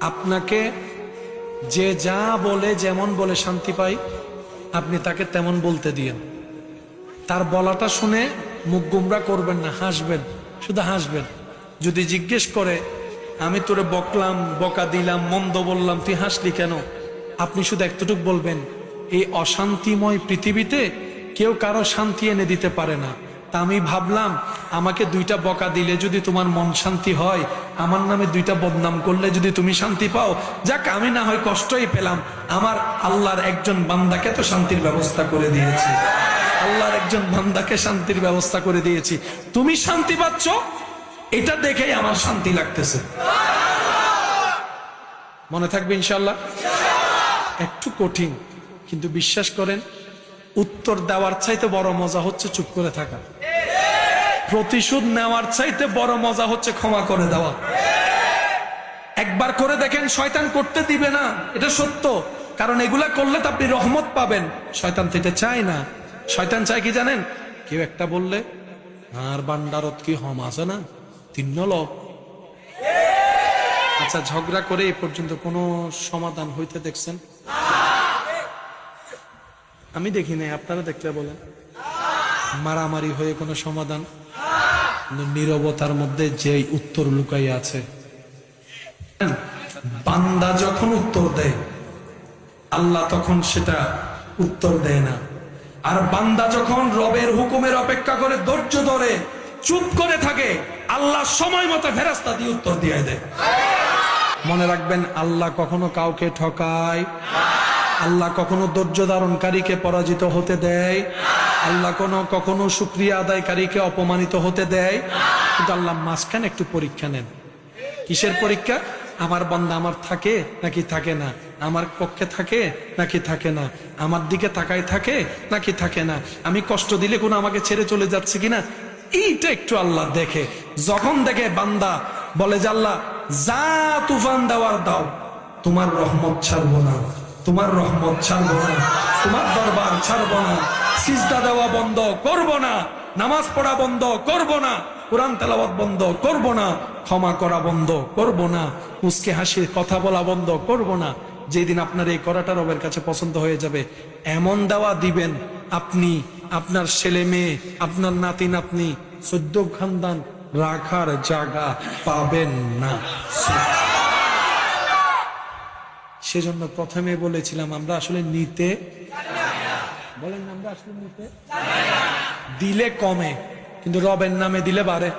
আপনাকে যে যা বলে যেমন বলে শান্তি পাই, আপনি তাকে তেমন বলতে দিয়েন। তার বলাটা শুনে মুখ গুমরা করবেন না, হাসবেন, শুধু হাসবেন। যদি জিজ্ঞেস করে আমি তোরে বকলাম, বকা দিলাম, মন্দ বললাম, তুই হাসলি কেন, আপনি শুধু এতটুকু বলবেন, এই অশান্তিময় পৃথিবীতে কেউ কারো শান্তি এনে দিতে পারে না। তা আমি ভাবলাম আমাকে 2টা বকা দিলে যদি তোমার মন শান্তি হয়, আমার নামে 2টা বদনাম করলে যদি তুমি শান্তি পাও, যাক আমি না হয় কষ্টই পেলাম, আমার আল্লাহর একজন বান্দাকে তো শান্তির ব্যবস্থা করে দিয়েছি, আল্লাহর একজন বান্দাকে শান্তির ব্যবস্থা করে দিয়েছি, তুমি শান্তি পাচ্ছ, এটা দেখেই আমার শান্তি লাগতেছে। মনে থাকবে ইনশাআল্লাহ। একটু কঠিন, কিন্তু বিশ্বাস করেন উত্তর দেওয়ার চাইতে বড় মজা হচ্ছে চুপ করে থাকা। প্রতিশোধ নেওয়ার চাইতে বড় মজা হচ্ছে ক্ষমা করে দেওয়া। একবার করে দেখেন, শয়তান করতে দিবে না, এটা সত্য। কারণ এগুলা করলে তো আপনি রহমত পাবেন। শয়তান তো এটা চায় না। শয়তান চায় কি জানেন? কেউ একটা বললে আর বান্দারত কি হম আছে না 3 লোক। আচ্ছা, ঝগড়া করে এ পর্যন্ত কোনো সমাধান হইতে দেখছেন? আমি দেখি নাই, আপনারা দেখলে বলেন। মারামারি হয়ে কোনো সমাধান? নীরবতার মধ্যে যে উত্তর লুকাই আছে। বান্দা যখন উত্তর দেয়, আল্লাহ তখন সেটা উত্তর দেয় না। আর বান্দা যখন রবের হুকুমের অপেক্ষা করে ধৈর্য ধরে চুপ করে থাকে, আল্লাহ সময় মতো ফেরেশতা দিয়ে উত্তর দিয়ে দেয়। মনে রাখবেন, আল্লাহ কখনো কাউকে ঠকায়, আল্লাহ কখনো ধৈর্য ধারণকারীকে পরাজিত হতে দেয়, আল্লাহ কখনো শুকরিয়া আদায়কারীকে অপমানিত হতে দেয়। কিন্তু আল্লাহ মাঝখানে একটু পরীক্ষা নেন। কিসের পরীক্ষা? আমার বান্দা আমার থাকে নাকি থাকে না, আমার পক্ষে থাকে নাকি থাকে না, আমার দিকে তাকায় থাকে নাকি থাকে না, আমি কষ্ট দিলে কোনো আমাকে ছেড়ে চলে যাচ্ছে কিনা, এইটা একটু আল্লাহ দেখে। যখন দেখে বান্দা বলে যে আল্লাহ যা তুফান দেওয়ার দাও, তোমার রহমত ছাড়বো না, তোমার রহমত ছাড়বো না, তোমার দরবার ছাড়বো না, সিজদা দেওয়া বন্ধ করব না, নামাজ পড়া বন্ধ করব না, কোরআন তেলাওয়াত বন্ধ করব না, ক্ষমা করা বন্ধ করব না, মুস্কে হাসি কথা বলা বন্ধ করব না। যেদিন আপনার এই করাটা রবের কাছে পছন্দ হয়ে যাবে, এমন দেওয়া দিবেন আপনি, আপনার ছেলে মেয়ে, আপনার নাতি নাতনি, 14 খানদান রাখার জায়গা পাবেন না। সেজন্য প্রথমে বলেছিলাম আমরা আসলে নিতে বলেন, আমরা আসলে নিতে দিলে কমে, কিন্তু রবের নামে দিলে বাড়ে।